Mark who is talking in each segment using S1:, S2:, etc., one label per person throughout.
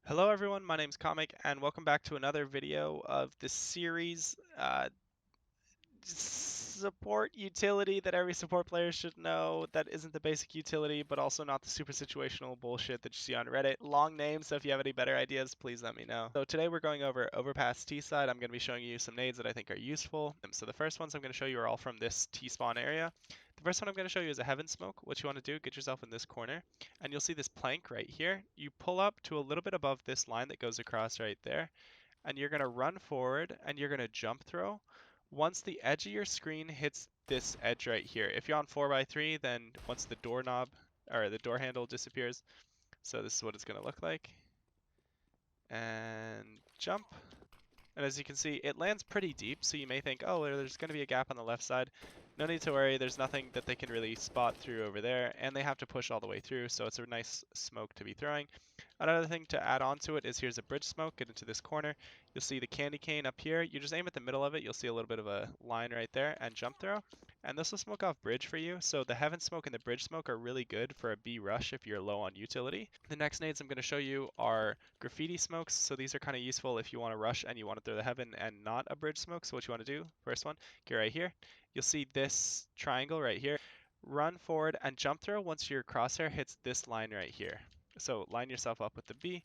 S1: Hello everyone, my name's Comic and welcome back to another video of this series support utility that every support player should know that isn't the basic utility but also not the super situational bullshit that you see on Reddit. Long name, so if you have any better ideas please let me know. So today we're going over Overpass T side. I'm going to be showing you some nades that I think are useful. So the first ones I'm going to show you are all from this T spawn area. The first one I'm going to show you is a Heaven Smoke. What you want to do, get yourself in this corner and you'll see this plank right here. You pull up to a little bit above this line that goes across right there and you're going to run forward and you're going to jump throw. Once the edge of your screen hits this edge right here, if you're on 4x3, then once the doorknob or the door handle disappears, so this is what it's going to look like. And jump. And as you can see, it lands pretty deep, so you may think, oh, there's going to be a gap on the left side. No need to worry, there's nothing that they can really spot through over there, and they have to push all the way through, so it's a nice smoke to be throwing. Another thing to add on to it is here's a bridge smoke, get into this corner. You'll see the candy cane up here. You just aim at the middle of it, you'll see a little bit of a line right there, and jump throw. And this will smoke off bridge for you, so the heaven smoke and the bridge smoke are really good for a B rush if you're low on utility. The next nades I'm going to show you are graffiti smokes, so these are kind of useful if you want to rush and you want to throw the heaven and not a bridge smoke. So what you want to do, first one, get right here. You'll see this triangle right here. Run forward and jump throw once your crosshair hits this line right here. So line yourself up with the B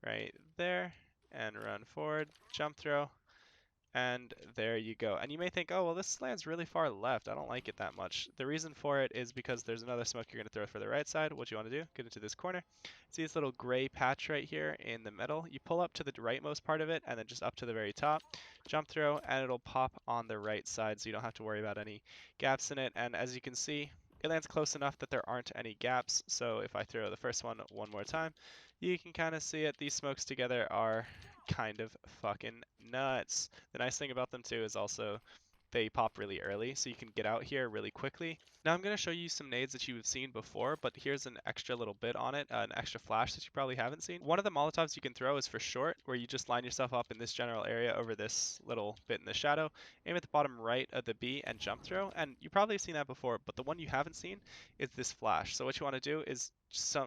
S1: right there and run forward, jump throw, and there you go. And you may think, oh, well, this lands really far left. I don't like it that much. The reason for it is because there's another smoke you're going to throw for the right side. What you want to do, get into this corner. See this little gray patch right here in the middle? You pull up to the rightmost part of it and then just up to the very top. Jump throw, and it'll pop on the right side, so you don't have to worry about any gaps in it. And as you can see, it lands close enough that there aren't any gaps. So if I throw the first one more time, you can kind of see it. These smokes together are kind of fucking nuts. The nice thing about them too is also they pop really early, so you can get out here really quickly. Now I'm going to show you some nades that you've seen before, but here's an extra little bit on it, an extra flash that you probably haven't seen. One of the Molotovs you can throw is for short, where you just line yourself up in this general area over this little bit in the shadow, aim at the bottom right of the B and jump throw, and you probably have seen that before, but the one you haven't seen is this flash. So what you want to do is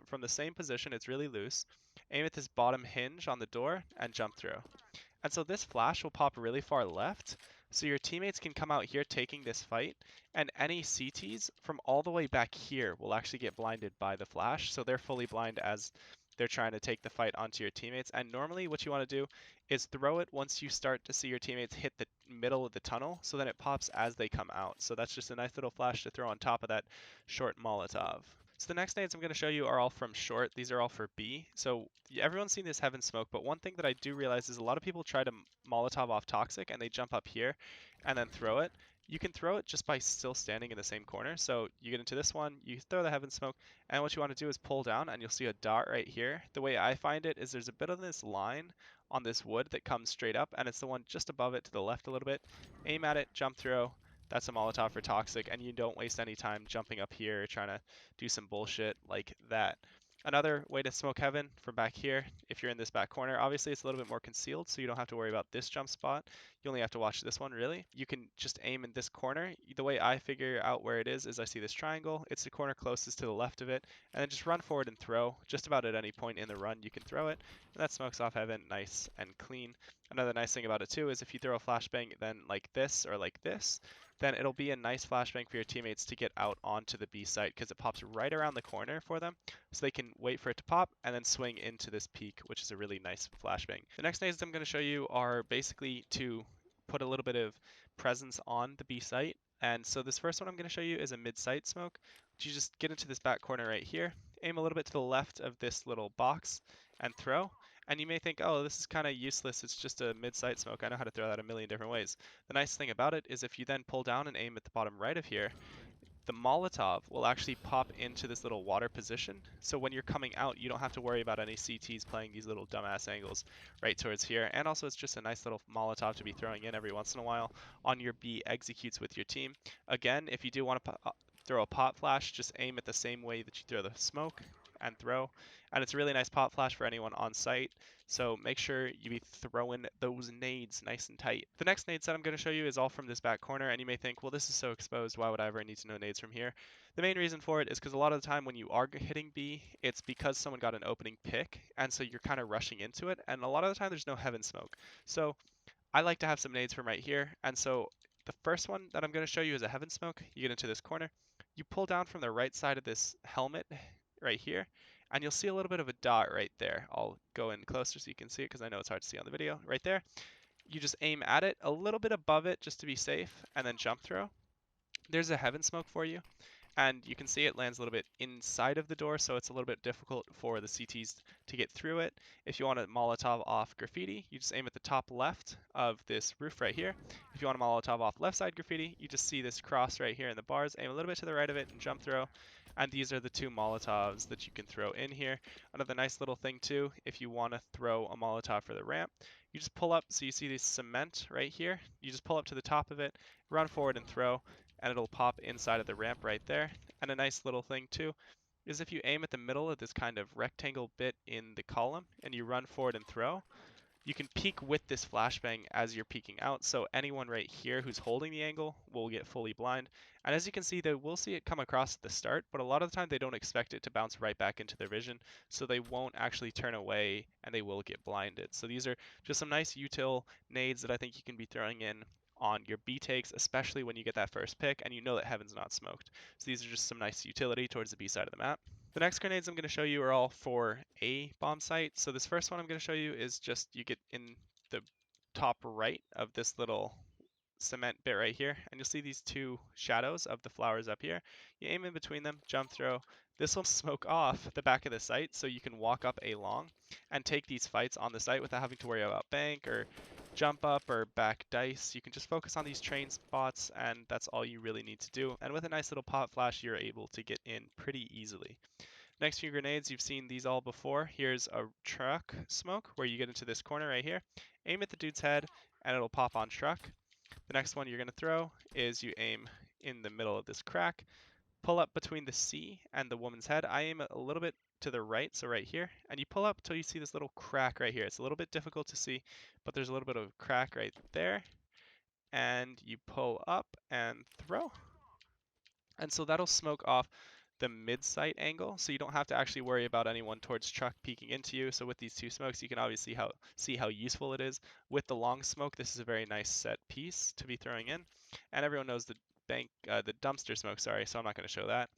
S1: from the same position, it's really loose, aim at this bottom hinge on the door and jump throw. And so this flash will pop really far left, so your teammates can come out here taking this fight, and any CTs from all the way back here will actually get blinded by the flash, so they're fully blind as they're trying to take the fight onto your teammates. And normally what you want to do is throw it once you start to see your teammates hit the middle of the tunnel, so then it pops as they come out. So that's just a nice little flash to throw on top of that short Molotov. So the next nades I'm going to show you are all from short. These are all for B. So everyone's seen this heaven smoke, but one thing that I do realize is a lot of people try to Molotov off toxic and they jump up here and then throw it. You can throw it just by still standing in the same corner. So you get into this one, you throw the heaven smoke, and what you want to do is pull down and you'll see a dot right here. The way I find it is there's a bit of this line on this wood that comes straight up, and it's the one just above it to the left a little bit. Aim at it, jump throw. That's a Molotov for toxic, and you don't waste any time jumping up here trying to do some bullshit like that. Another way to smoke heaven from back here, if you're in this back corner, obviously it's a little bit more concealed, so you don't have to worry about this jump spot. You only have to watch this one, really. You can just aim in this corner. The way I figure out where it is I see this triangle. It's the corner closest to the left of it, and then just run forward and throw. Just about at any point in the run, you can throw it, and that smokes off heaven nice and clean. Another nice thing about it, too, is if you throw a flashbang then like this or like this, then it'll be a nice flashbang for your teammates to get out onto the B site because it pops right around the corner for them, so they can wait for it to pop and then swing into this peak, which is a really nice flashbang. The next nades I'm going to show you are basically to put a little bit of presence on the B site. And so this first one I'm going to show you is a mid-site smoke. You just get into this back corner right here, aim a little bit to the left of this little box and throw. And you may think, oh, this is kind of useless. It's just a mid-site smoke. I know how to throw that a million different ways. The nice thing about it is if you then pull down and aim at the bottom right of here, the Molotov will actually pop into this little water position. So when you're coming out, you don't have to worry about any CTs playing these little dumbass angles right towards here. And also it's just a nice little Molotov to be throwing in every once in a while on your B executes with your team. Again, if you do want to throw a pot flash, just aim it the same way that you throw the smoke and throw. And it's a really nice pop flash for anyone on site. So make sure you be throwing those nades nice and tight. The next nade set I'm going to show you is all from this back corner, and you may think, well, this is so exposed, why would I ever need to know nades from here? The main reason for it is because a lot of the time when you are hitting B, it's because someone got an opening pick, and so you're kind of rushing into it, and a lot of the time there's no heaven smoke. So I like to have some nades from right here, and so the first one that I'm going to show you is a heaven smoke. You get into this corner, you pull down from the right side of this helmet right here, and you'll see a little bit of a dot right there. I'll go in closer so you can see it because I know it's hard to see on the video. Right there, you just aim at it a little bit above it just to be safe, and then jump throw. There's a heaven smoke for you. And you can see it lands a little bit inside of the door, so it's a little bit difficult for the CTs to get through it. If you want to Molotov off graffiti, you just aim at the top left of this roof right here. If you want to Molotov off left side graffiti, you just see this cross right here in the bars, aim a little bit to the right of it and jump throw. And these are the two Molotovs that you can throw in here. Another nice little thing too, if you want to throw a Molotov for the ramp, you just pull up, so you see this cement right here, you just pull up to the top of it, run forward and throw, and it'll pop inside of the ramp right there. And a nice little thing too is if you aim at the middle of this kind of rectangle bit in the column and you run forward and throw, you can peek with this flashbang as you're peeking out, so anyone right here who's holding the angle will get fully blind. And as you can see, they will see it come across at the start, but a lot of the time they don't expect it to bounce right back into their vision, so they won't actually turn away and they will get blinded. So these are just some nice util nades that I think you can be throwing in on your B takes, especially when you get that first pick and you know that heaven's not smoked. So these are just some nice utility towards the B side of the map. The next grenades I'm going to show you are all for a bomb site. So this first one I'm going to show you is just you get in the top right of this little cement bit right here, and you'll see these two shadows of the flowers up here. You aim in between them, jump throw. This will smoke off the back of the site so you can walk up a long and take these fights on the site without having to worry about bank or jump up or back dice. You can just focus on these train spots, and that's all you really need to do. And with a nice little pop flash, you're able to get in pretty easily. Next few grenades, you've seen these all before. Here's a truck smoke where you get into this corner right here, aim at the dude's head, and it'll pop on truck. The next one you're going to throw is you aim in the middle of this crack, pull up between the C and the woman's head. I aim a little bit to the right, so right here, and you pull up until you see this little crack right here. It's a little bit difficult to see, but there's a little bit of crack right there, and you pull up and throw. And so that'll smoke off the mid-sight angle, so you don't have to actually worry about anyone towards truck peeking into you. So with these two smokes, you can obviously see how useful it is. With the long smoke, this is a very nice set piece to be throwing in. And everyone knows the the dumpster smoke, sorry, so I'm not going to show that.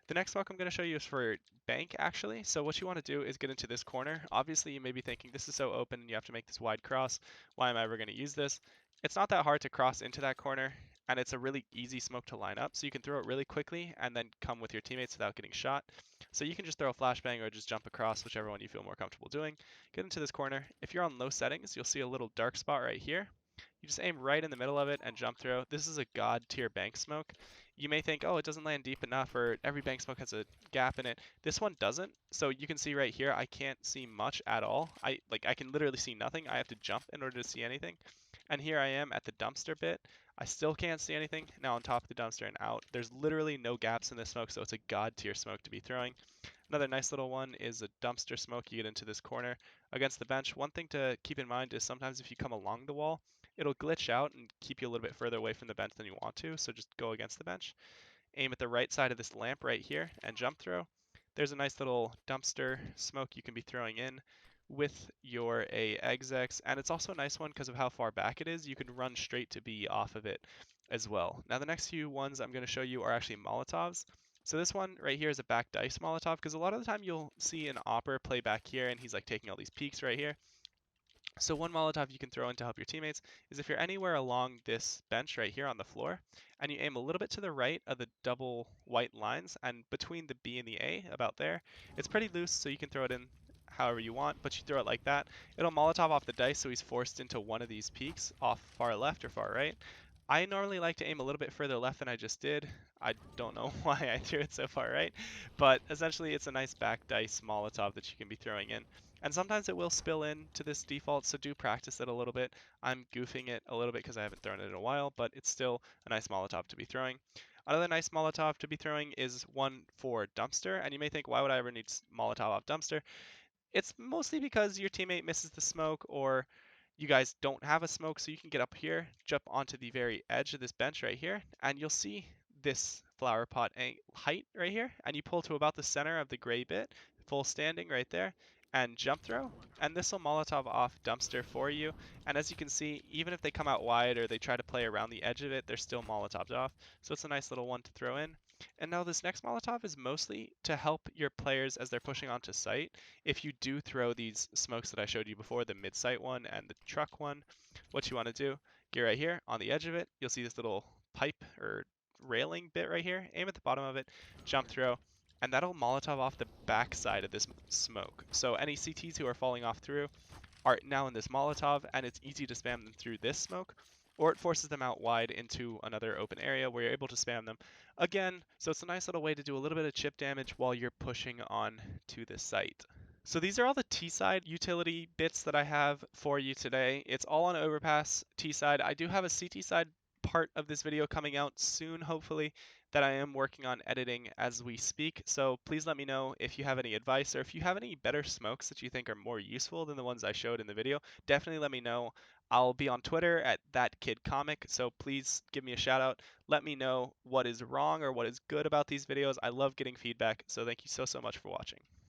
S1: The next smoke I'm going to show you is for bank, actually. So what you want to do is get into this corner. Obviously, you may be thinking, this is so open and you have to make this wide cross. Why am I ever going to use this? It's not that hard to cross into that corner, and it's a really easy smoke to line up. So you can throw it really quickly and then come with your teammates without getting shot. So you can just throw a flashbang or just jump across, whichever one you feel more comfortable doing. Get into this corner. If you're on low settings, you'll see a little dark spot right here. You just aim right in the middle of it and jump throw. This is a god tier bank smoke. You may think, oh, it doesn't land deep enough, or every bank smoke has a gap in it. This one doesn't. So you can see right here, I can't see much at all. I can literally see nothing. I have to jump in order to see anything. And here I am at the dumpster bit. I still can't see anything. Now on top of the dumpster and out. There's literally no gaps in this smoke, so it's a god tier smoke to be throwing. Another nice little one is a dumpster smoke. You get into this corner against the bench. One thing to keep in mind is sometimes if you come along the wall, it'll glitch out and keep you a little bit further away from the bench than you want to, so just go against the bench. Aim at the right side of this lamp right here and jump throw. There's a nice little dumpster smoke you can be throwing in with your execs, and it's also a nice one because of how far back it is. You can run straight to B off of it as well. Now the next few ones I'm going to show you are actually Molotovs. So this one right here is a back dice Molotov, because a lot of the time you'll see an opper play back here and he's like taking all these peeks right here. So one Molotov you can throw in to help your teammates is if you're anywhere along this bench right here on the floor, and you aim a little bit to the right of the double white lines, and between the B and the A, about there, it's pretty loose, so you can throw it in however you want, but you throw it like that. It'll Molotov off the dice, so he's forced into one of these peaks off far left or far right. I normally like to aim a little bit further left than I just did. I don't know why I threw it so far right, but essentially it's a nice back dice Molotov that you can be throwing in. And sometimes it will spill into this default, so do practice it a little bit. I'm goofing it a little bit because I haven't thrown it in a while, but it's still a nice Molotov to be throwing. Another nice Molotov to be throwing is one for dumpster, and you may think, why would I ever need Molotov off dumpster? It's mostly because your teammate misses the smoke or you guys don't have a smoke, so you can get up here, jump onto the very edge of this bench right here, and you'll see this flower pot height right here, and you pull to about the center of the gray bit, full standing right there, and jump throw, and this will Molotov off dumpster for you. And as you can see, even if they come out wide or they try to play around the edge of it, they're still Molotoved off, so it's a nice little one to throw in. And now this next Molotov is mostly to help your players as they're pushing onto site. If you do throw these smokes that I showed you before, the mid-sight one and the truck one, what you want to do, get right here on the edge of it, you'll see this little pipe or railing bit right here, aim at the bottom of it, jump throw, and that'll Molotov off the back side of this smoke. So any CTs who are falling off through are now in this Molotov, and it's easy to spam them through this smoke, or it forces them out wide into another open area where you're able to spam them again. So it's a nice little way to do a little bit of chip damage while you're pushing on to the site. So these are all the T-side utility bits that I have for you today. It's all on Overpass T-side. I do have a CT side part of this video coming out soon, hopefully, that I am working on editing as we speak. So please let me know if you have any advice or if you have any better smokes that you think are more useful than the ones I showed in the video. Definitely let me know. I'll be on Twitter at thatkidcomic, so please give me a shout out. Let me know what is wrong or what is good about these videos. I love getting feedback, so thank you so much for watching.